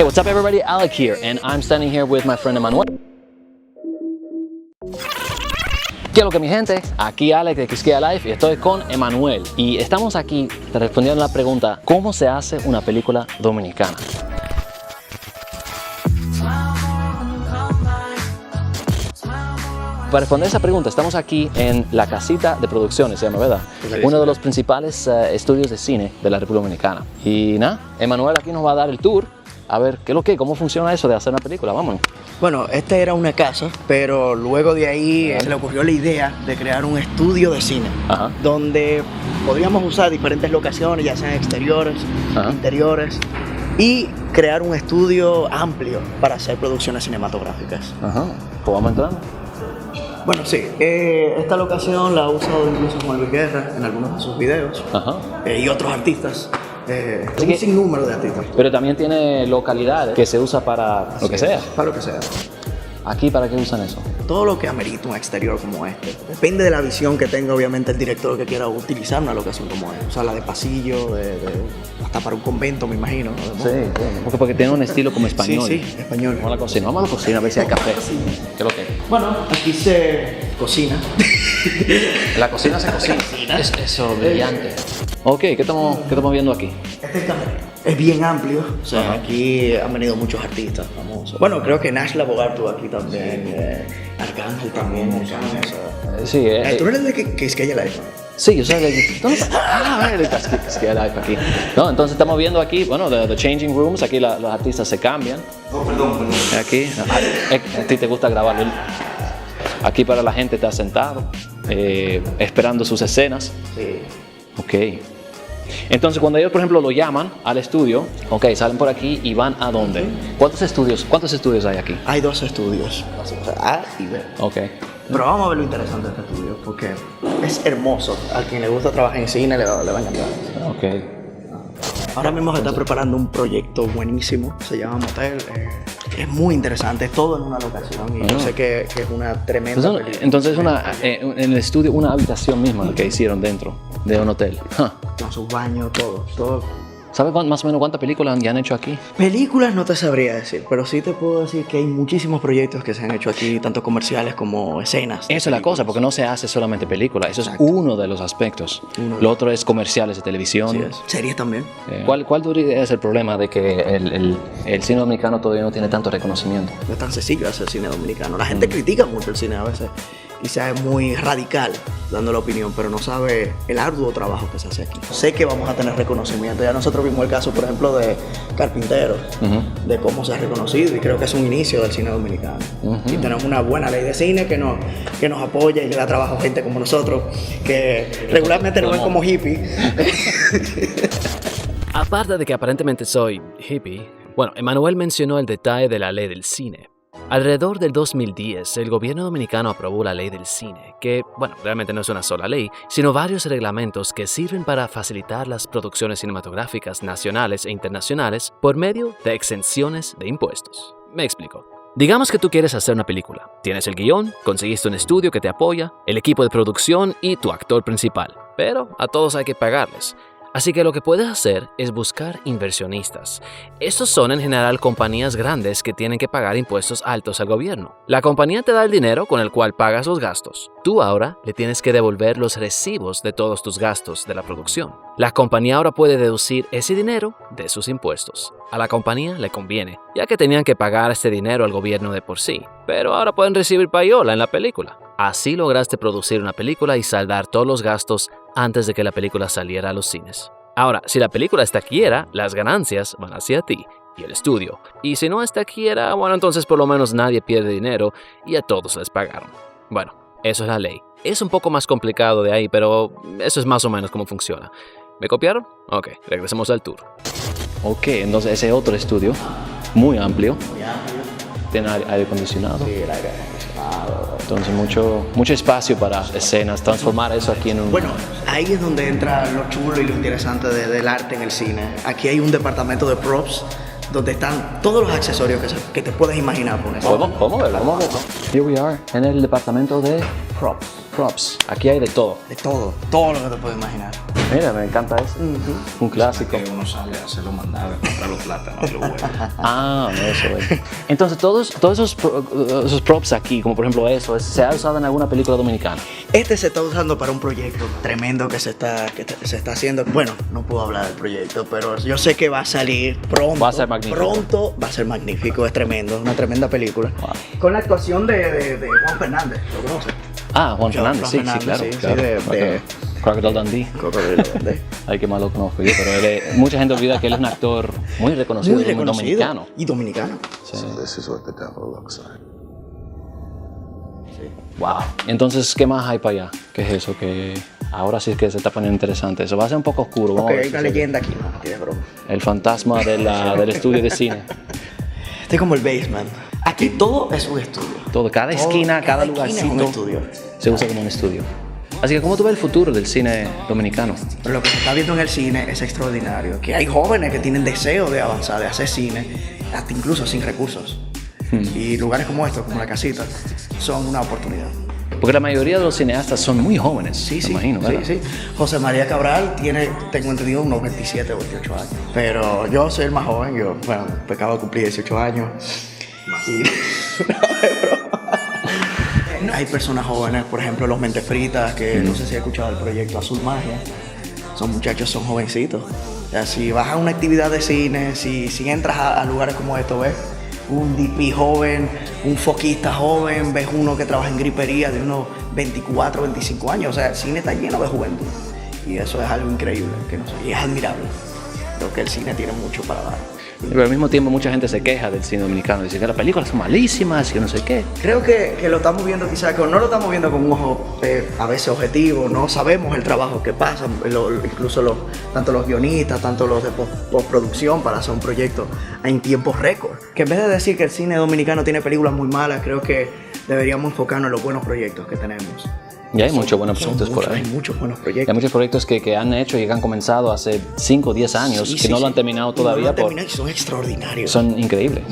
Hey, what's up everybody? Alec here, and I'm standing here with my friend Emmanuel. ¿Qué es lo que mi gente? Aquí Alec de Quisqueya Life y estoy con Emmanuel. Y estamos aquí respondiendo a la pregunta, ¿cómo se hace una película dominicana? Para responder esa pregunta, estamos aquí en la casita de producciones, se llama, ¿verdad? Uno de los principales estudios de cine de la República Dominicana. Y nada, Emmanuel aquí nos va a dar el tour. A ver, ¿qué es lo que? ¿Cómo funciona eso de hacer una película? Vámonos. Bueno, esta era una casa, pero luego de ahí se le ocurrió la idea de crear un estudio de cine, donde podríamos usar diferentes locaciones, ya sean exteriores, interiores, y crear un estudio amplio para hacer producciones cinematográficas. ¿Pues vamos entrando? Bueno, sí. Esta locación la ha usado incluso Juan Luis Guerra en algunos de sus videos y otros artistas. Un sinnúmero de artistas. Pero también tiene localidades que se usa para lo que sea. Para lo que sea. ¿Aquí para qué usan eso? Todo lo que amerita un exterior como este. Depende de la visión que tenga, obviamente, el director que quiera utilizar una locación como esta. O sea, la de pasillo, hasta para un convento, me imagino. Sí, porque tiene un estilo como español. Sí, español. Vamos a la cocina, vamos a la cocina a ver si hay café. ¿Qué es lo que? Bueno, aquí se cocina. En la cocina se cocina. Eso, brillante. Ok, ¿qué estamos viendo aquí? Este es camerino. Es bien amplio, o sea, aquí han venido muchos artistas famosos. Bueno, creo que Nash Labogar estuvo aquí también, Arcángel también. Sí, ¿tú eres de Quisqueya Life? Sí, yo soy de Quisqueya Life aquí. No, entonces estamos viendo aquí, bueno, the changing rooms, aquí los artistas se cambian. Oh, perdón. Aquí, a ti te gusta grabarlo. Aquí para la gente está sentado, esperando sus escenas. Sí. Ok. Entonces, cuando ellos, por ejemplo, lo llaman al estudio, ok, salen por aquí y van a dónde? ¿Cuántos estudios hay aquí? Hay 2 estudios, A y B. Ok. Pero vamos a ver lo interesante de este estudio, porque es hermoso. A quien le gusta trabajar en cine le va a encantar. Ok. Ahora mismo se está preparando un proyecto buenísimo, se llama Motel. Es muy interesante, es todo en una locación y yo sé que es una tremenda película. Entonces, en el estudio, una habitación misma que hicieron dentro de un hotel. Con sus baños, todo. ¿Sabes más o menos cuántas películas ya han hecho aquí? Películas no te sabría decir, pero sí te puedo decir que hay muchísimos proyectos que se han hecho aquí, tanto comerciales como escenas. Esa es la cosa, porque no se hace solamente películas, eso es uno de los aspectos. Lo otro es comerciales de televisión. Series también. ¿Cuál es el problema de que el cine dominicano todavía no tiene tanto reconocimiento? No es tan sencillo hacer cine dominicano. La gente critica mucho el cine a veces. Quizás es muy radical dando la opinión, pero no sabe el arduo trabajo que se hace aquí. Sé que vamos a tener reconocimiento. Ya nosotros vimos el caso, por ejemplo, de Carpinteros, de cómo se ha reconocido, y creo que es un inicio del cine dominicano. Y tenemos una buena ley de cine que nos apoya y le da trabajo a gente como nosotros, que regularmente nos ven como hippies. Aparte de que aparentemente soy hippie, bueno, Emmanuel mencionó el detalle de la ley del cine. Alrededor del 2010, el gobierno dominicano aprobó la ley del cine, que, bueno, realmente no es una sola ley, sino varios reglamentos que sirven para facilitar las producciones cinematográficas nacionales e internacionales por medio de exenciones de impuestos. Me explico. Digamos que tú quieres hacer una película. Tienes el guión, conseguiste un estudio que te apoya, el equipo de producción y tu actor principal. Pero a todos hay que pagarles. Así que lo que puedes hacer es buscar inversionistas. Estos son en general compañías grandes que tienen que pagar impuestos altos al gobierno. La compañía te da el dinero con el cual pagas los gastos. Tú ahora le tienes que devolver los recibos de todos tus gastos de la producción. La compañía ahora puede deducir ese dinero de sus impuestos. A la compañía le conviene, ya que tenían que pagar este dinero al gobierno de por sí. Pero ahora pueden recibir payola en la película. Así lograste producir una película y saldar todos los gastos antes de que la película saliera a los cines. Ahora, si la película es taquillera, las ganancias van hacia ti y el estudio. Y si no es taquillera, bueno, entonces por lo menos nadie pierde dinero y a todos les pagaron. Bueno, eso es la ley. Es un poco más complicado de ahí, pero eso es más o menos cómo funciona. ¿Me copiaron? Ok, regresemos al tour. Ok, entonces ese otro estudio, muy amplio. Tiene aire acondicionado. Sí, el aire acondicionado. Entonces mucho espacio para escenas, transformar eso aquí en un... Bueno, ahí es donde entra lo chulo y lo interesante del arte en el cine. Aquí hay un departamento de props donde están todos los accesorios que te puedes imaginar poner. Vamos a verlo. Here we are, en el departamento de props. props. Aquí hay de todo. De todo, todo lo que te puedes imaginar. Mira, me encanta eso. Un clásico. Que uno sale a hacer los mandados, a comprar los plátanos y los huevos. Ah, eso es. Entonces, todos esos props aquí, como por ejemplo eso, ¿se ha usado en alguna película dominicana? Este se está usando para un proyecto tremendo que se está haciendo. Bueno, no puedo hablar del proyecto, pero yo sé que va a salir pronto. Va a ser magnífico. Pronto va a ser magnífico, es tremendo, una tremenda película. Wow. Con la actuación de Juan Fernández, ¿lo conoces? Ah, Juan Fernández, Juan sí, Fernández, claro. sí, claro. de Crocodile Dundee. Cocodrilo Dundee. Ay, qué mal lo conozco yo, pero mucha gente olvida que él es un actor muy reconocido, Muy reconocido. dominicano. Y dominicano. Sí. So this is what the devil looks like. Wow. Entonces, ¿qué más hay para allá? ¿Qué es eso? Que ahora sí es que se está poniendo interesante. Eso va a ser un poco oscuro. Vamos Ok, a ver hay si una se ve. leyenda aquí, no, aquí de broma. El fantasma del estudio de cine. Este es como el basement. Aquí todo es un estudio. Todo, cada esquina, cada esquina es un lugarcito estudio. se usa como un estudio. Así que, ¿cómo tú ves el futuro del cine dominicano? Pero lo que se está viendo en el cine es extraordinario. Que hay jóvenes que tienen deseo de avanzar, de hacer cine, hasta incluso sin recursos. Y lugares como estos, como La Casita, son una oportunidad. Porque la mayoría de los cineastas son muy jóvenes, Sí, me sí, imagino, ¿verdad? sí. José María Cabral tiene, tengo entendido, unos 27 o 28 años. Pero yo soy el más joven, yo, bueno, acabo de cumplir 18 años. Y... Hay personas jóvenes, por ejemplo, los Mentes Fritas, que no sé si has escuchado el proyecto Azul Magia. Son muchachos, son jovencitos. O sea, si vas a una actividad de cine, si entras a lugares como estos, ves un DP joven, un foquista joven, ves uno que trabaja en gripería de unos 24, 25 años. O sea, el cine está lleno de juventud. Y eso es algo increíble, que no sé, y es admirable. Creo que el cine tiene mucho para dar. Pero al mismo tiempo mucha gente se queja del cine dominicano. Dice que las películas son malísimas, que no sé qué. Creo que lo estamos viendo quizás, no lo estamos viendo con un ojo a veces objetivo, no sabemos el trabajo que pasa, incluso tanto los guionistas, tanto los de postproducción para hacer un proyecto en tiempos récord. Que en vez de decir que el cine dominicano tiene películas muy malas, creo que deberíamos enfocarnos en los buenos proyectos que tenemos. Y hay muchos buenos proyectos por Hay ahí. muchos buenos Hay proyectos. muchos proyectos que han hecho y que han comenzado hace 5 o 10 años, Sí, que sí, no sí. lo han terminado No todavía. lo han terminado y son extraordinarios. Son increíbles.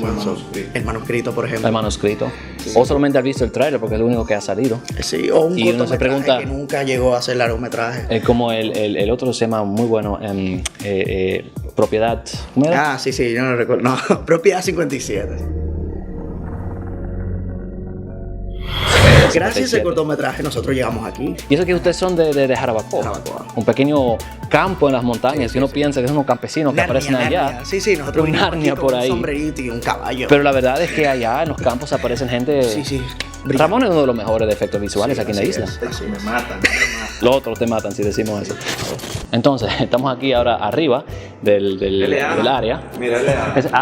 El manuscrito, por ejemplo. El manuscrito. O solamente has visto el tráiler porque es lo único que ha salido. Sí, o un Y uno se cortometraje pregunta- que nunca llegó a hacer largometraje. Como el otro se llama muy bueno, Propiedad. ¿Cómo era? Ah, sí, yo no recuerdo. No, Propiedad 57. Gracias a ese 57. cortometraje nosotros llegamos aquí. Y eso que ustedes son de Jarabacoa. Jarabacoa. Un pequeño campo en las montañas que uno piensa que son unos campesinos que aparecen allá. Narnia. Sí, nosotros Un vinimos Narnia aquí por con ahí. un sombrerito y un caballo. Pero la verdad es que allá en los campos aparecen gente. Sí. Ramón es uno de los mejores de efectos visuales aquí en la isla. Así Me es. matan. Los otros te matan si decimos eso. Entonces, estamos aquí ahora arriba del área. Mira,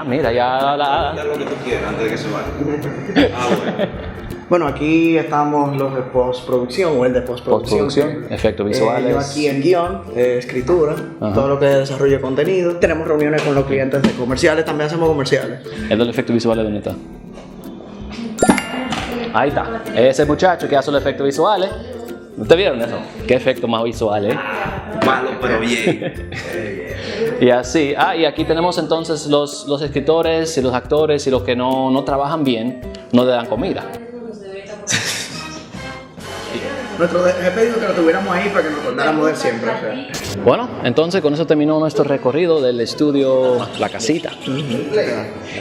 Mira, ya la. lo que tú quieras antes de que se vaya. Bueno. Bueno, aquí estamos los de postproducción o el de postproducción. Postproducción, efectos visuales. Yo aquí en guión, escritura, Ajá. todo lo que es desarrollo de contenido. Tenemos reuniones con los clientes de comerciales, también hacemos comerciales. El de los efectos visuales, ¿dónde está? Ahí está. Ese muchacho que hace los efectos visuales. ¿Ustedes vieron eso? Qué efecto más visual, ¿eh? Malo, pero bien. Y así. Y aquí tenemos entonces los escritores y los actores y los que no trabajan bien, no le dan comida. Nuestro jefe dijo que lo tuviéramos ahí para que nos acordáramos de él siempre. O sea. Bueno, entonces con eso terminó nuestro recorrido del estudio La Casita.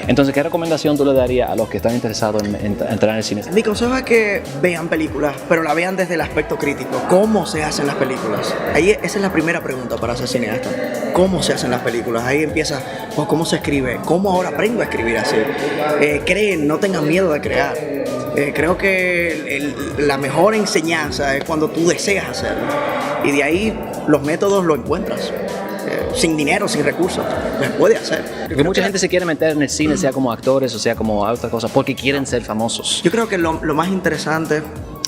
Entonces, ¿qué recomendación tú le darías a los que están interesados en entrar en el cine? Mi consejo es que vean películas, pero la vean desde el aspecto crítico. ¿Cómo se hacen las películas? Ahí esa es la primera pregunta para ser cineasta. ¿Cómo se hacen las películas? Ahí empieza, pues, ¿cómo se escribe? ¿Cómo ahora aprendo a escribir así? Creen, no tengan miedo de crear. Creo que la mejor enseñanza es cuando tú deseas hacerlo. Y de ahí los métodos los encuentras. Sin dinero, sin recursos, se puede hacer. Porque mucha gente se quiere meter en el cine, sea como actores o sea como otras cosas, porque quieren ser famosos. Yo creo que lo más interesante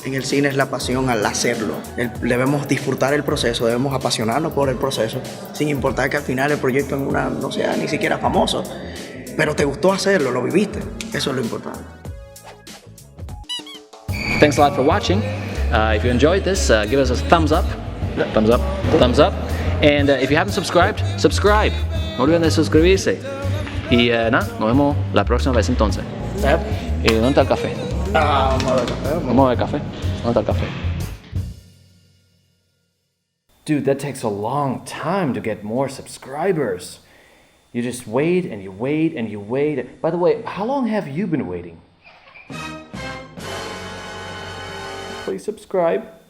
en el cine es la pasión al hacerlo. Debemos disfrutar el proceso, debemos apasionarnos por el proceso, sin importar que al final el proyecto no sea ni siquiera famoso. Pero te gustó hacerlo, lo viviste. Eso es lo importante. Thanks a lot for watching. If you enjoyed this, give us a thumbs up. Thumbs up. And if you haven't subscribed, subscribe. No olviden de suscribirse. Y nada, nos vemos la próxima vez entonces. ¿Y dónde está el café? Vamos a ver, Vamos a ver café. ¿Dónde está el café? Dude, that takes a long time to get more subscribers. You just wait and you wait and you wait. By the way, how long have you been waiting? Please subscribe.